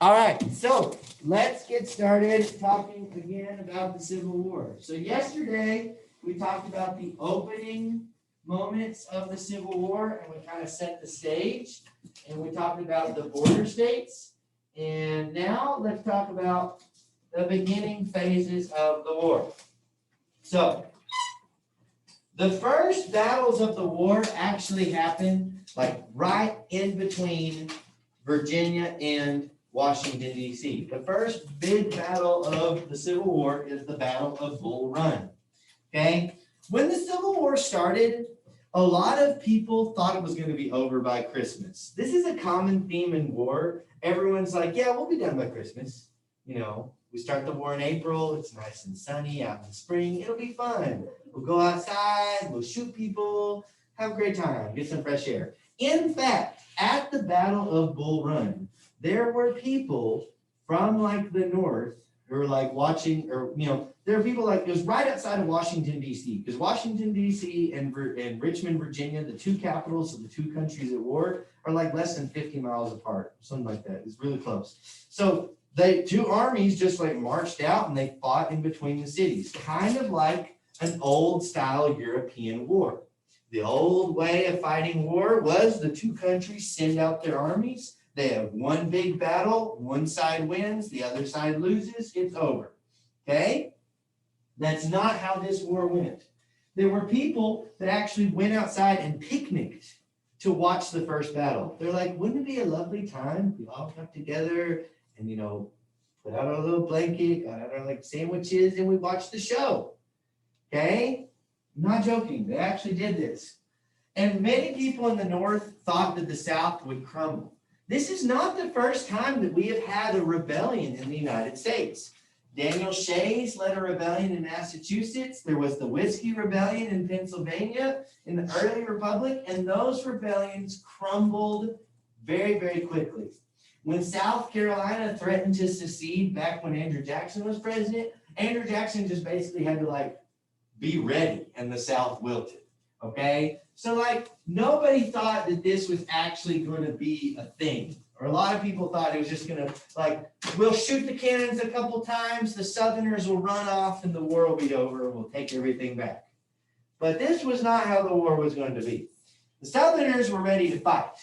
All right, so let's get started talking again about the Civil War. So yesterday we talked about the opening moments of the Civil War, and we kind of set the stage, and we talked about the border states. And now let's talk about the beginning phases of the war. So the first battles of the war actually happened like right in between Virginia and Washington, D.C. The first big battle of the Civil War is the Battle of Bull Run. Okay? When the Civil War started, a lot of people thought it was going to be over by Christmas. This is a common theme in war. Everyone's like, yeah, we'll be done by Christmas. You know, we start the war in April. It's nice and sunny out in the spring. It'll be fun. We'll go outside. We'll shoot people. Have a great time. Get some fresh air. In fact, at the Battle of Bull Run, there were people from like the north who were like watching, or there were people like, it was right outside of Washington, D.C., because Washington, D.C. and Richmond, Virginia, the two capitals of the two countries at war, are like less than 50 miles apart, something like that. It's really close. So the two armies just like marched out and they fought in between the cities, kind of like an old style European war. The old way of fighting war was the two countries send out their armies. They have one big battle, one side wins, the other side loses, it's over. Okay? That's not how this war went. There were people that actually went outside and picnicked to watch the first battle. They're like, wouldn't it be a lovely time? We all got together and, put out our little blanket, got out our like sandwiches, and we watched the show. Okay? I'm not joking. They actually did this. And many people in the North thought that the South would crumble. This is not the first time that we have had a rebellion in the United States. Daniel Shays led a rebellion in Massachusetts. There was the Whiskey Rebellion in Pennsylvania in the early republic, and those rebellions crumbled very, very quickly. When South Carolina threatened to secede back when Andrew Jackson was president, Andrew Jackson just basically had to be ready, and the South wilted. Okay? So nobody thought that this was actually going to be a thing. Or a lot of people thought it was just going to we'll shoot the cannons a couple times, the Southerners will run off and the war will be over, we'll take everything back. But this was not how the war was going to be. The Southerners were ready to fight.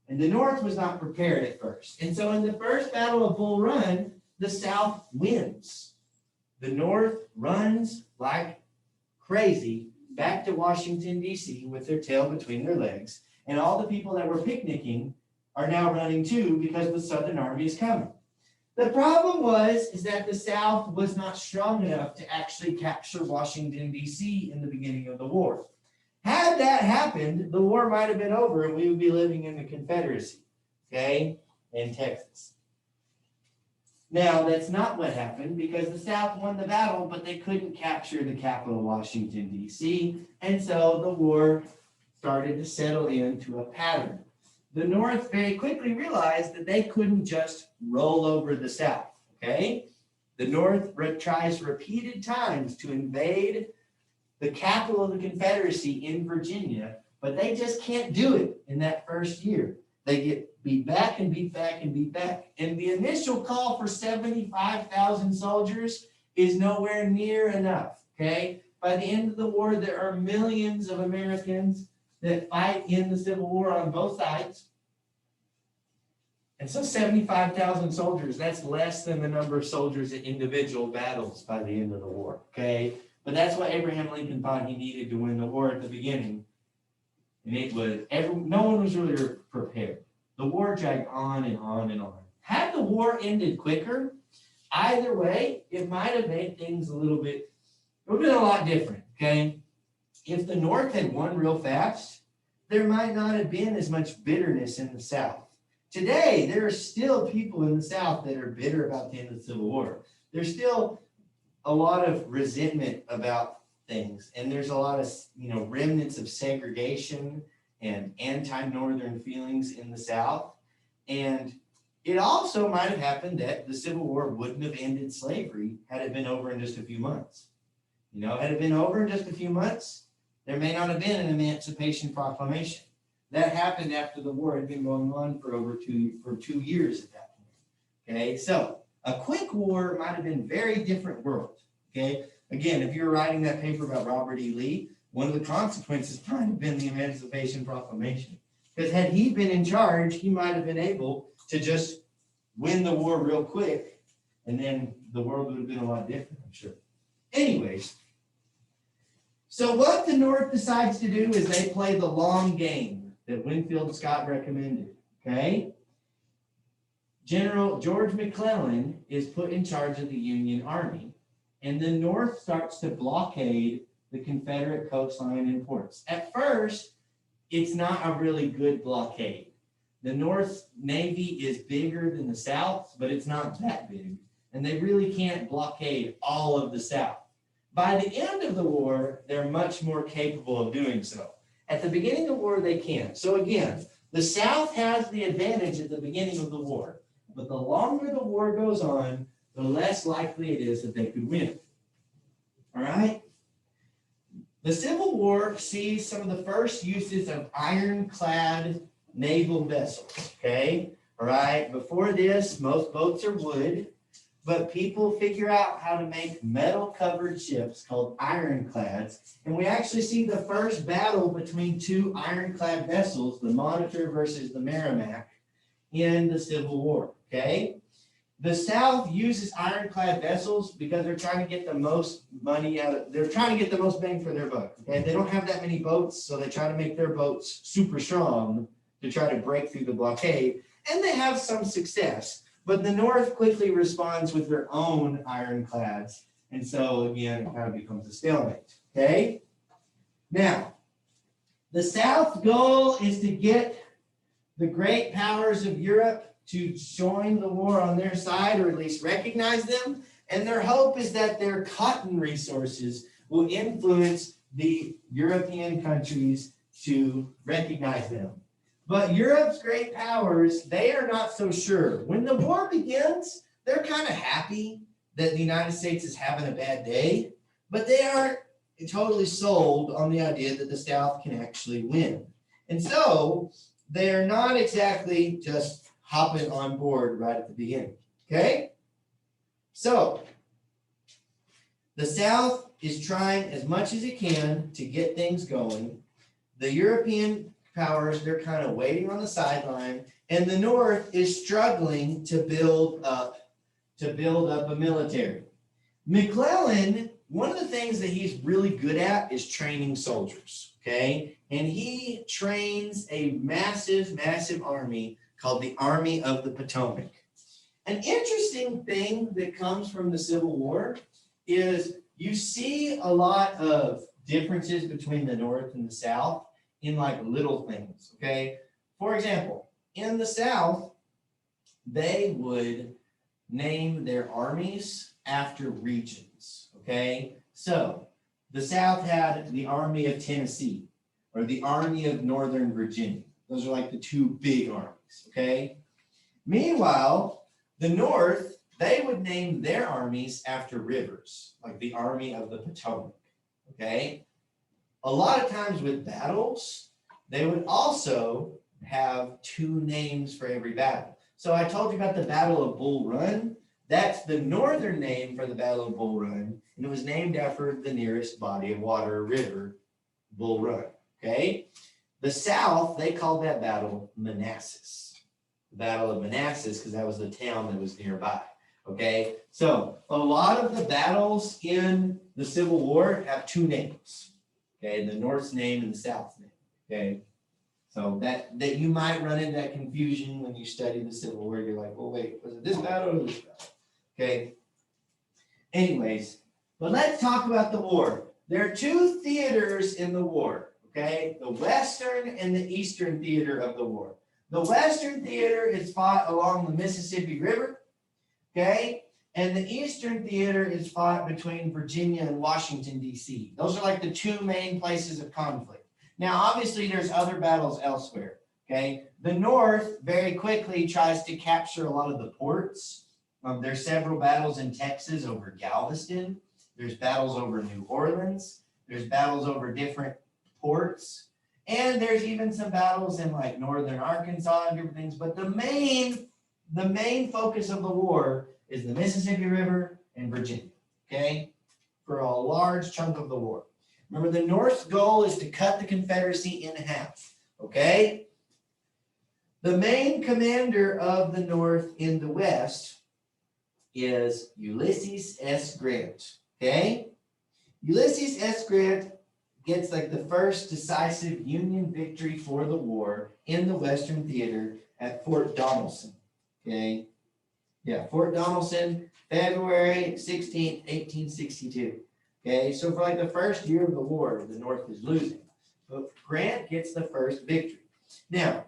And the North was not prepared at first. And so in the first Battle of Bull Run, the South wins. The North runs like crazy back to Washington, D.C. with their tail between their legs. And all the people that were picnicking are now running too because the Southern Army is coming. The problem is that the South was not strong enough to actually capture Washington, D.C. in the beginning of the war. Had that happened, the war might have been over and we would be living in the Confederacy, okay, in Texas. Now, that's not what happened because the South won the battle, but they couldn't capture the capital, Washington, D.C., and so the war started to settle into a pattern. The North very quickly realized that they couldn't just roll over the South, okay? The North tries repeated times to invade the capital of the Confederacy in Virginia, but they just can't do it in that first year. They get beat back and beat back and beat back. And the initial call for 75,000 soldiers is nowhere near enough, okay? By the end of the war, there are millions of Americans that fight in the Civil War on both sides. And so 75,000 soldiers, that's less than the number of soldiers in individual battles by the end of the war, okay? But that's what Abraham Lincoln thought he needed to win the war at the beginning. And it was, no one was really prepared. The war dragged on and on and on. Had the war ended quicker, either way, it might have made things a little bit, it would have been a lot different, okay? If the North had won real fast, there might not have been as much bitterness in the South. Today, there are still people in the South that are bitter about the end of the Civil War. There's still a lot of resentment about things, and there's a lot of remnants of segregation and anti-Northern feelings in the South. And it also might have happened that the Civil War wouldn't have ended slavery had it been over in just a few months. Had it been over in just a few months, there may not have been an Emancipation Proclamation. That happened after the war had been going on for 2 years at that point. Okay, so a quick war might have been very different world. Okay, again, if you're writing that paper about Robert E. Lee, one of the consequences might have been the Emancipation Proclamation. Because had he been in charge, he might have been able to just win the war real quick, and then the world would have been a lot different, I'm sure. Anyways, so what the North decides to do is they play the long game that Winfield Scott recommended. Okay? General George McLellan is put in charge of the Union Army, and the North starts to blockade the Confederate coastline and ports. At first, it's not a really good blockade. The North Navy is bigger than the South, but it's not that big, and they really can't blockade all of the South. By the end of the war, they're much more capable of doing so. At the beginning of the war, they can't. So again, the South has the advantage at the beginning of the war, but the longer the war goes on, the less likely it is that they could win. All right? The Civil War sees some of the first uses of ironclad naval vessels, okay? All right, before this, most boats are wood, but people figure out how to make metal-covered ships called ironclads, and we actually see the first battle between two ironclad vessels, the Monitor versus the Merrimack, in the Civil War, okay? The South uses ironclad vessels because they're trying to get the most money out of, they're trying to get the most bang for their buck, okay? They don't have that many boats, so they try to make their boats super strong to try to break through the blockade, and they have some success. But the North quickly responds with their own ironclads, and so again, it kind of becomes a stalemate, okay? Now, the South's goal is to get the great powers of Europe to join the war on their side, or at least recognize them, and their hope is that their cotton resources will influence the European countries to recognize them. But Europe's great powers, they are not so sure. When the war begins, they're kind of happy that the United States is having a bad day, but they aren't totally sold on the idea that the South can actually win. And so they are not exactly just hopping on board right at the beginning, okay? So the South is trying as much as it can to get things going. The European powers, they're kind of waiting on the sideline, and the North is struggling to build up a military. McLellan, one of the things that he's really good at is training soldiers, okay? And he trains a massive, massive army called the Army of the Potomac. An interesting thing that comes from the Civil War is you see a lot of differences between the North and the South in like little things, okay? For example, in the South, they would name their armies after regions, okay? So the South had the Army of Tennessee or the Army of Northern Virginia. Those are like the two big armies, okay? Meanwhile, the North, they would name their armies after rivers, like the Army of the Potomac, okay? A lot of times with battles, they would also have two names for every battle. So I told you about the Battle of Bull Run. That's the northern name for the Battle of Bull Run, and it was named after the nearest body of water or river, Bull Run, okay? The South, they called that battle Manassas. The Battle of Manassas, because that was the town that was nearby, okay? So a lot of the battles in the Civil War have two names, okay? The North's name and the South's name, okay? So that you might run into that confusion when you study the Civil War. You're like, well, wait, was it this battle or this battle? Okay. Anyways, but let's talk about the war. There are two theaters in the war, okay? The Western and the Eastern theater of the war. The Western theater is fought along the Mississippi River, okay? And the Eastern theater is fought between Virginia and Washington, D.C. Those are like the two main places of conflict. Now, obviously, there's other battles elsewhere, okay? The North very quickly tries to capture a lot of the ports. There's several battles in Texas over Galveston. There's battles over New Orleans. There's battles over different ports. And there's even some battles in like northern Arkansas and different things. But the main the main focus of the war is the Mississippi River and Virginia, okay, for a large chunk of the war. Remember, the North's goal is to cut the Confederacy in half, okay? The main commander of the North in the West is Ulysses S. Grant, okay? Ulysses S. Grant gets like the first decisive Union victory for the war in the Western Theater at Fort Donelson, okay? Yeah, Fort Donelson, February 16th, 1862. Okay, so for like the first year of the war, the North is losing. But Grant gets the first victory. Now,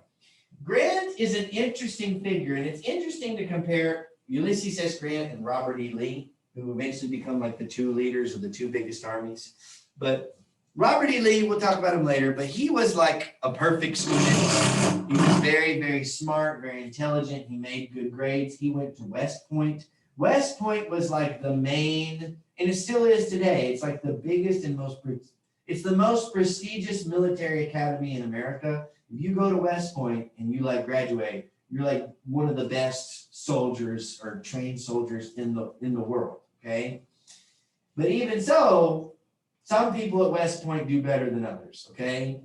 Grant is an interesting figure, and it's interesting to compare Ulysses S. Grant and Robert E. Lee, who eventually become like the two leaders of the two biggest armies. But Robert E. Lee, we'll talk about him later, but he was like a perfect student. He was very, very smart, very intelligent. He made good grades. He went to West Point. West Point was like the main, and it still is today. It's like the biggest and it's the most prestigious military academy in America. If you go to West Point and you like graduate, you're like one of the best soldiers or trained soldiers in the world, okay? But even so, some people at West Point do better than others, okay?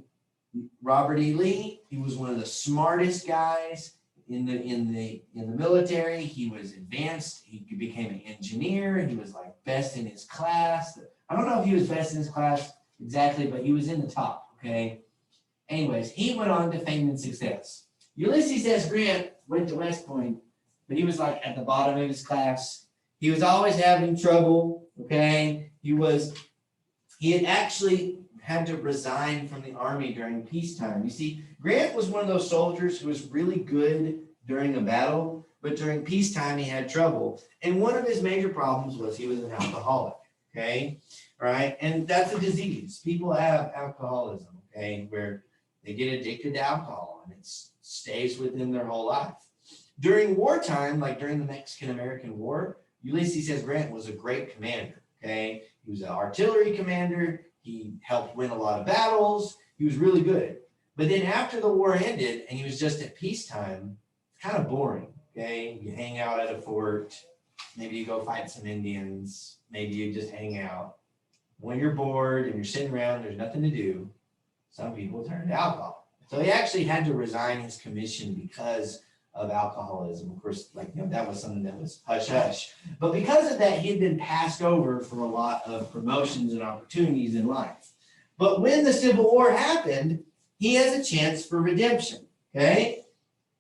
Robert E. Lee, he was one of the smartest guys in the military. He was advanced. He became an engineer. He was like best in his class. I don't know if he was best in his class exactly, but he was in the top, okay? Anyways, he went on to fame and success. Ulysses S. Grant went to West Point, but he was like at the bottom of his class. He was always having trouble, okay? He had actually had to resign from the army during peacetime. You see, Grant was one of those soldiers who was really good during a battle, but during peacetime he had trouble. And one of his major problems was he was an alcoholic, okay? All right, and that's a disease. People have alcoholism, okay, where they get addicted to alcohol and it stays within their whole life. During wartime, like during the Mexican-American War, Ulysses S. Grant was a great commander, okay? He was an artillery commander. He helped win a lot of battles. He was really good. But then after the war ended and he was just at peacetime, it's kind of boring, okay? You hang out at a fort. Maybe you go fight some Indians. Maybe you just hang out. When you're bored and you're sitting around, there's nothing to do, some people turn to alcohol. So he actually had to resign his commission because of alcoholism. Of course, that was something that was hush hush. But because of that, he had been passed over for a lot of promotions and opportunities in life. But when the Civil War happened, he has a chance for redemption, okay?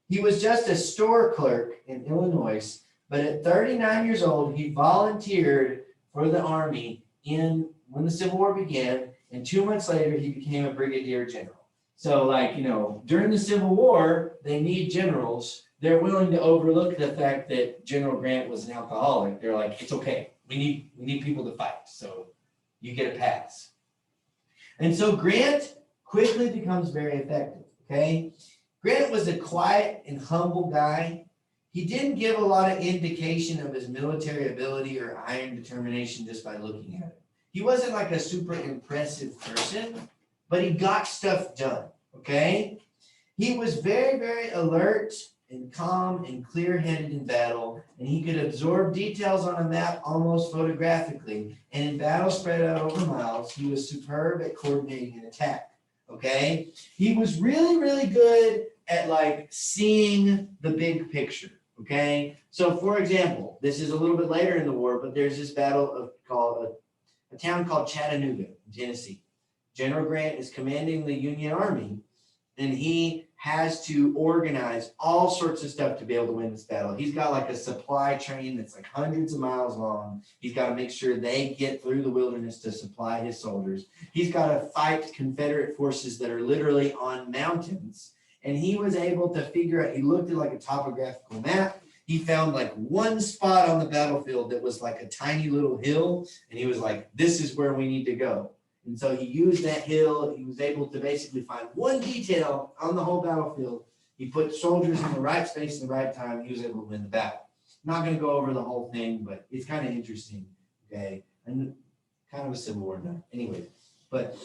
He was just a store clerk in Illinois, but at 39 years old, he volunteered for the army when the Civil War began, and 2 months later, he became a brigadier general. So during the Civil War, they need generals. They're willing to overlook the fact that General Grant was an alcoholic. They're like, it's okay. We need people to fight. So you get a pass. And so Grant quickly becomes very effective, okay? Grant was a quiet and humble guy. He didn't give a lot of indication of his military ability or iron determination just by looking at it. He wasn't like a super impressive person, but he got stuff done, okay? He was very, very alert and calm and clear-headed in battle, and he could absorb details on a map almost photographically. And in battle spread out over miles, he was superb at coordinating an attack, okay? He was really, really good at seeing the big picture, okay? So for example, this is a little bit later in the war, but there's this battle called a town called Chattanooga, Tennessee. General Grant is commanding the Union Army, and he has to organize all sorts of stuff to be able to win this battle. He's got a supply train that's hundreds of miles long. He's got to make sure they get through the wilderness to supply his soldiers. He's got to fight Confederate forces that are literally on mountains. And he was able to figure out, he looked at a topographical map. He found one spot on the battlefield that was a tiny little hill. And he was like, this is where we need to go. And so he used that hill. He was able to basically find one detail on the whole battlefield. He put soldiers in the right space at the right time. He was able to win the battle. I'm not going to go over the whole thing, but it's kind of interesting, okay? And kind of a Civil War now. Anyway, but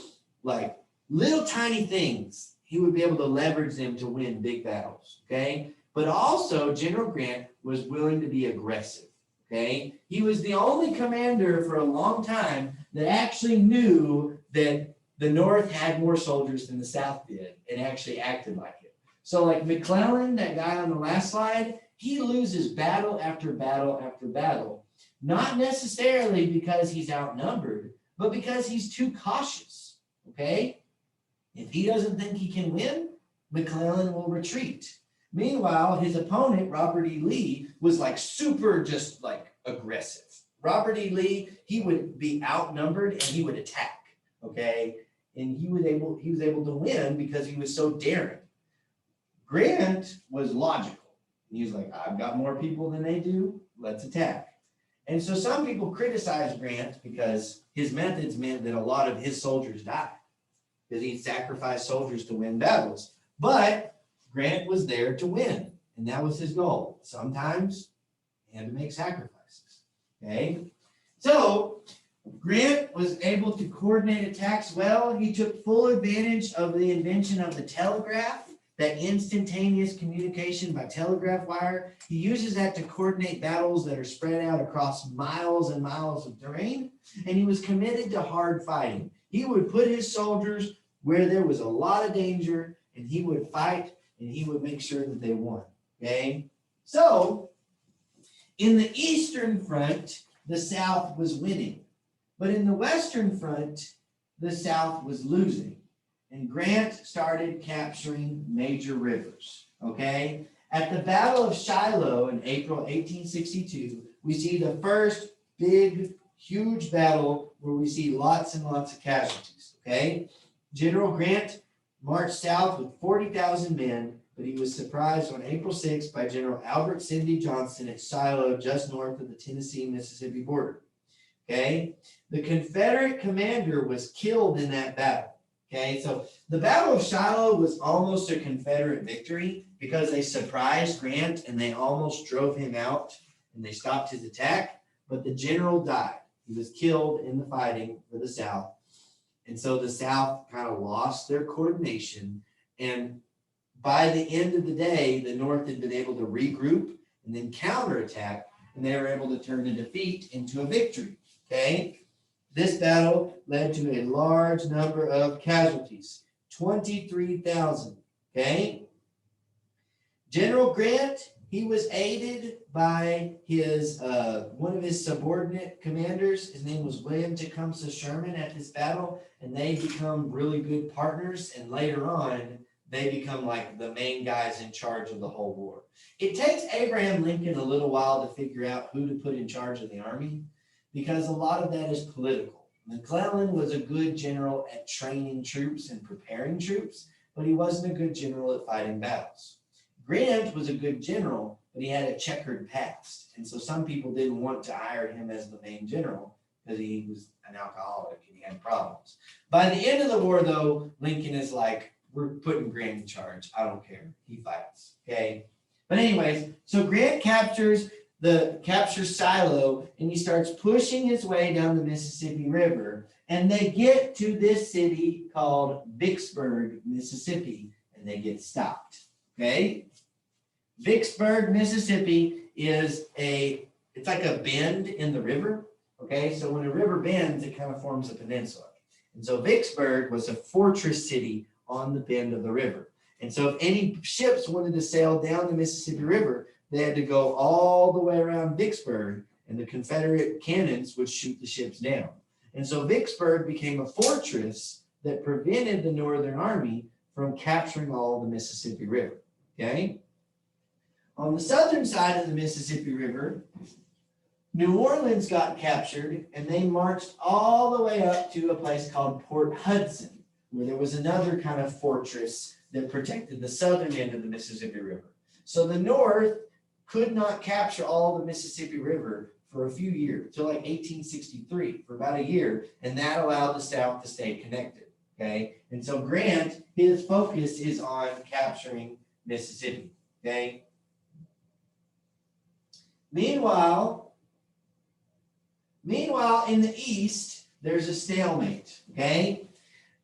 little tiny things, he would be able to leverage them to win big battles, okay? But also, General Grant was willing to be aggressive, okay? He was the only commander for a long time that actually knew that the North had more soldiers than the South did and actually acted like it. So like McLellan, that guy on the last slide, he loses battle after battle after battle, not necessarily because he's outnumbered, but because he's too cautious, okay? If he doesn't think he can win, McLellan will retreat. Meanwhile, his opponent, Robert E. Lee, was like super just like aggressive. Robert E. Lee, he would be outnumbered and he would attack, okay? And he was able to win because he was so daring. Grant was logical. He was like, I've got more people than they do, let's attack. And so some people criticize Grant because his methods meant that a lot of his soldiers died because he sacrificed soldiers to win battles. But Grant was there to win, and that was his goal. Sometimes he had to make sacrifices, okay? So Grant was able to coordinate attacks well. He took full advantage of the invention of the telegraph, that instantaneous communication by telegraph wire. He uses that to coordinate battles that are spread out across miles and miles of terrain, and he was committed to hard fighting. He would put his soldiers where there was a lot of danger, and he would fight, and he would make sure that they won, okay? So, in the Eastern Front, the South was winning. But in the Western Front, the South was losing. And Grant started capturing major rivers, okay? At the Battle of Shiloh in April 1862, we see the first big, huge battle where we see lots and lots of casualties, okay? General Grant marched south with 40,000 men, but he was surprised on April 6th by General Albert Sidney Johnston at Shiloh, just north of the Tennessee-Mississippi border. Okay, the Confederate commander was killed in that battle. Okay, so the Battle of Shiloh was almost a Confederate victory because they surprised Grant and they almost drove him out and they stopped his attack, but the general died. He was killed in the fighting for the South. And so the South kind of lost their coordination. And by the end of the day, the North had been able to regroup and then counterattack, and they were able to turn a defeat into a victory. Okay? This battle led to a large number of casualties, 23,000. Okay? General Grant, he was aided by his one of his subordinate commanders. His name was William Tecumseh Sherman at this battle, and they become really good partners, and later on they become like the main guys in charge of the whole war. It takes Abraham Lincoln a little while to figure out who to put in charge of the army because a lot of that is political. McLellan was a good general at training troops and preparing troops, but he wasn't a good general at fighting battles. Grant was a good general, but he had a checkered past. And so some people didn't want to hire him as the main general because he was an alcoholic and he had problems. By the end of the war, though, Lincoln is like, we're putting Grant in charge. I don't care. He fights. Okay. But anyways, so Grant captures Shiloh and he starts pushing his way down the Mississippi River. And they get to this city called Vicksburg, Mississippi, and they get stopped. Okay. Vicksburg, Mississippi it's like a bend in the river. Okay. So when a river bends, it kind of forms a peninsula. And so Vicksburg was a fortress city on the bend of the river. And so if any ships wanted to sail down the Mississippi River, they had to go all the way around Vicksburg, and the Confederate cannons would shoot the ships down. And so Vicksburg became a fortress that prevented the Northern Army from capturing all of the Mississippi River. Okay? On the southern side of the Mississippi River, New Orleans got captured, and they marched all the way up to a place called Port Hudson, where there was another kind of fortress that protected the southern end of the Mississippi River. So the North could not capture all the Mississippi River for a few years, till like 1863, for about a year, and that allowed the South to stay connected, okay? And so Grant, his focus is on capturing Mississippi, okay? Meanwhile, in the East, there's a stalemate, okay?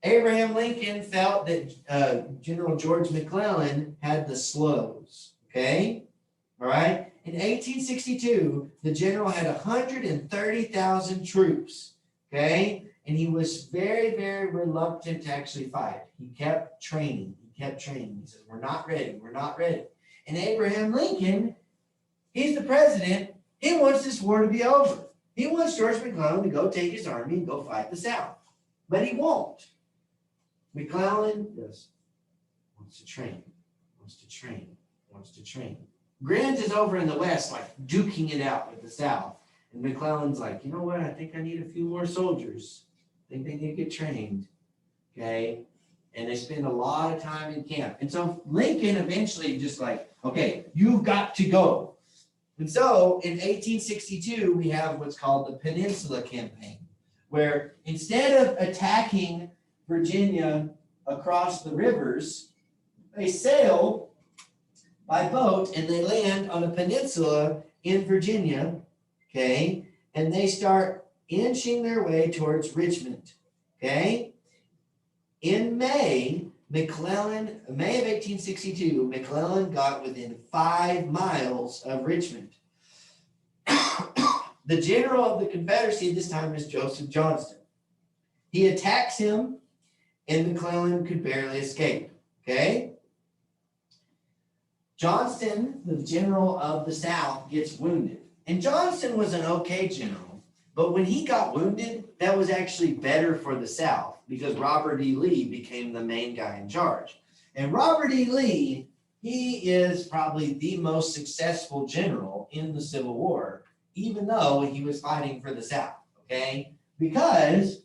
Abraham Lincoln felt that General George McLellan had the slows, okay? All right? In 1862, the general had 130,000 troops, okay? And he was very, very reluctant to actually fight. He kept training. He says, we're not ready. We're not ready. And Abraham Lincoln, he's the president. He wants this war to be over. He wants George McClellan to go take his army and go fight the South. But he won't. McLellan wants to train. Grant is over in the West, like duking it out with the South. And McClellan's like, you know what? I think I need a few more soldiers. I think they need to get trained. Okay. And they spend a lot of time in camp. And so Lincoln eventually just like, okay, you've got to go. And so in 1862, we have what's called the Peninsula Campaign, where instead of attacking Virginia across the rivers, they sail by boat and they land on a peninsula in Virginia, okay? And they start inching their way towards Richmond, okay? In May of 1862, McLellan got within 5 miles of Richmond. The general of the Confederacy at this time is Joseph Johnston. He attacks him, and McLellan could barely escape, okay? Johnston, the general of the South, gets wounded. And Johnston was an okay general, but when he got wounded, that was actually better for the South because Robert E. Lee became the main guy in charge. And Robert E. Lee, he is probably the most successful general in the Civil War, even though he was fighting for the South, okay? Because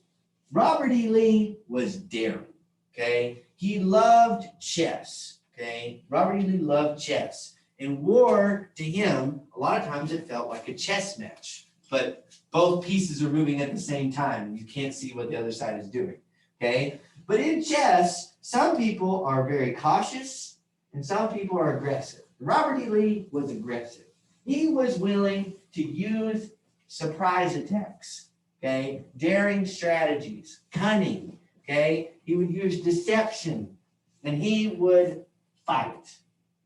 Robert E. Lee was daring, okay? He loved chess, okay? Robert E. Lee loved chess. And war, to him, a lot of times it felt like a chess match. But both pieces are moving at the same time, and you can't see what the other side is doing, okay? But in chess, some people are very cautious, and some people are aggressive. Robert E. Lee was aggressive. He was willing to use surprise attacks, okay? Daring strategies, cunning, okay? He would use deception, and he would fight.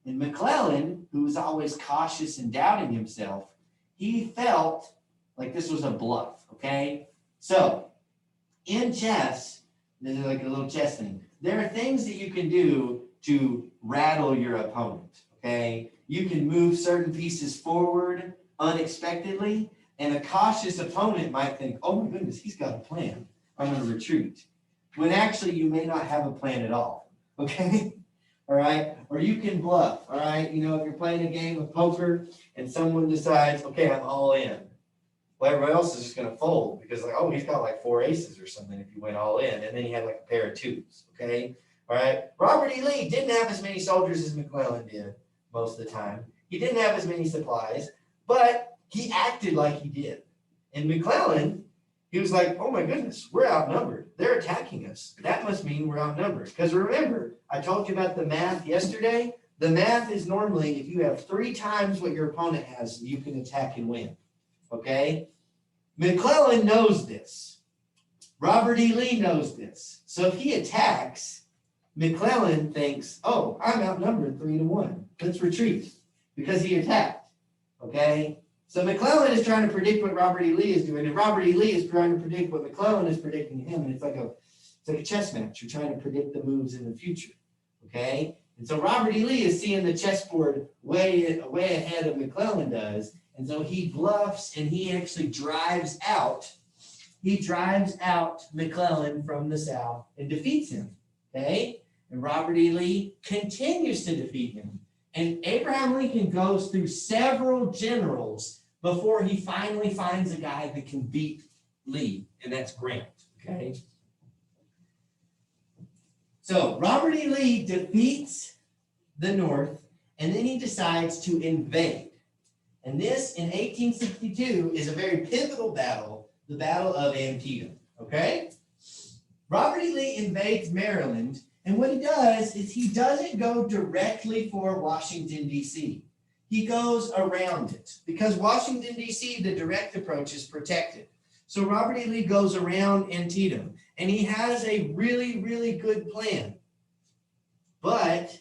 And McLellan, who was always cautious and doubting himself, he felt like this was a bluff, okay? So, in chess, this is like a little chess thing. There are things that you can do to rattle your opponent, okay? You can move certain pieces forward unexpectedly, and a cautious opponent might think, oh my goodness, he's got a plan. I'm going to retreat. When actually you may not have a plan at all, okay? All right? Or you can bluff, all right? You know, if you're playing a game of poker and someone decides, okay, I'm all in. Well, everybody else is just going to fold because, like, oh, he's got like 4 aces or something if you went all in. And then he had like a pair of 2s, okay? All right? Robert E. Lee didn't have as many soldiers as McLellan did most of the time. He didn't have as many supplies, but he acted like he did. And McLellan, he was like, oh my goodness, we're outnumbered. They're attacking us. That must mean we're outnumbered. Because remember, I told you about the math yesterday. The math is normally if you have 3 times what your opponent has, you can attack and win. Okay? McLellan knows this. Robert E. Lee knows this. So if he attacks, McLellan thinks, oh, I'm outnumbered 3-1. Let's retreat because he attacked. Okay? So McLellan is trying to predict what Robert E. Lee is doing, and Robert E. Lee is trying to predict what McLellan is predicting him, and it's like a chess match. You're trying to predict the moves in the future. Okay? And so Robert E. Lee is seeing the chessboard way ahead of McLellan does. And so he bluffs and he actually drives out McLellan from the South and defeats him. Okay? And Robert E. Lee continues to defeat him. And Abraham Lincoln goes through several generals before he finally finds a guy that can beat Lee, and that's Grant. Okay? So Robert E. Lee defeats the North, and then he decides to invade. And this, in 1862, is a very pivotal battle, the Battle of Antietam, okay? Robert E. Lee invades Maryland, and what he does is he doesn't go directly for Washington, D.C. He goes around it, because Washington, D.C., the direct approach is protected. So Robert E. Lee goes around Antietam, and he has a really, really good plan. But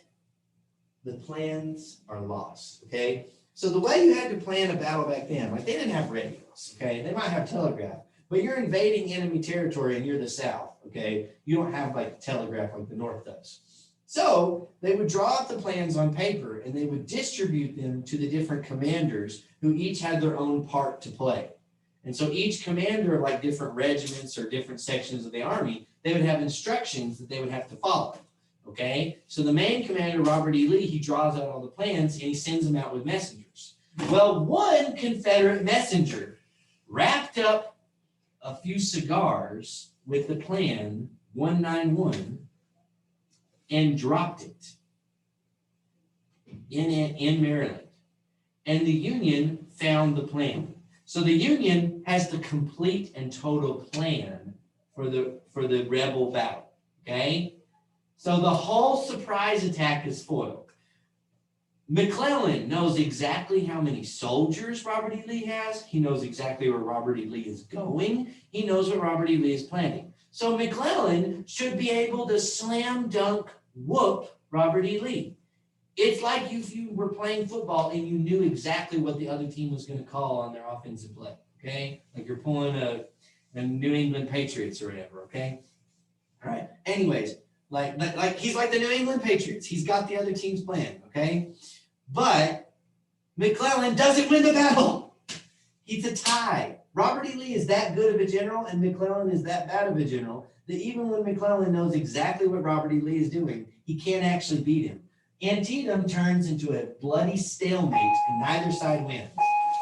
the plans are lost, okay? So the way you had to plan a battle back then, like they didn't have radios, okay? They might have telegraph, but you're invading enemy territory and you're the South, okay? You don't have like telegraph like the North does. So they would draw up the plans on paper and they would distribute them to the different commanders who each had their own part to play. And so each commander of like different regiments or different sections of the army, they would have instructions that they would have to follow. Okay, so the main commander, Robert E. Lee, he draws out all the plans and he sends them out with messengers. Well, one Confederate messenger wrapped up a few cigars with the plan 191 and dropped it in Maryland. And the Union found the plan. So the Union has the complete and total plan for the rebel battle. Okay? So the whole surprise attack is foiled. McLellan knows exactly how many soldiers Robert E. Lee has. He knows exactly where Robert E. Lee is going. He knows what Robert E. Lee is planning. So McLellan should be able to slam dunk whoop Robert E. Lee. It's like if you were playing football and you knew exactly what the other team was going to call on their offensive play. Okay? Like you're pulling a New England Patriots or whatever. Okay? All right. Anyways. Like he's like the New England Patriots. He's got the other team's plan, okay? But McLellan doesn't win the battle. He's a tie. Robert E. Lee is that good of a general, and McLellan is that bad of a general, that even when McLellan knows exactly what Robert E. Lee is doing, he can't actually beat him. Antietam turns into a bloody stalemate, and neither side wins.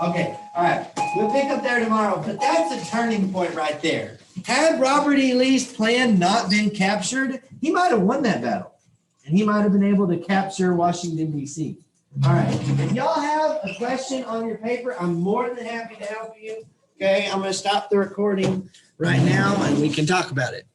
Okay, all right. We'll pick up there tomorrow, but that's a turning point right there. Had Robert E. Lee's plan not been captured, he might have won that battle. And he might have been able to capture Washington, D.C. All right. If y'all have a question on your paper, I'm more than happy to help you. Okay, I'm going to stop the recording right now, and we can talk about it.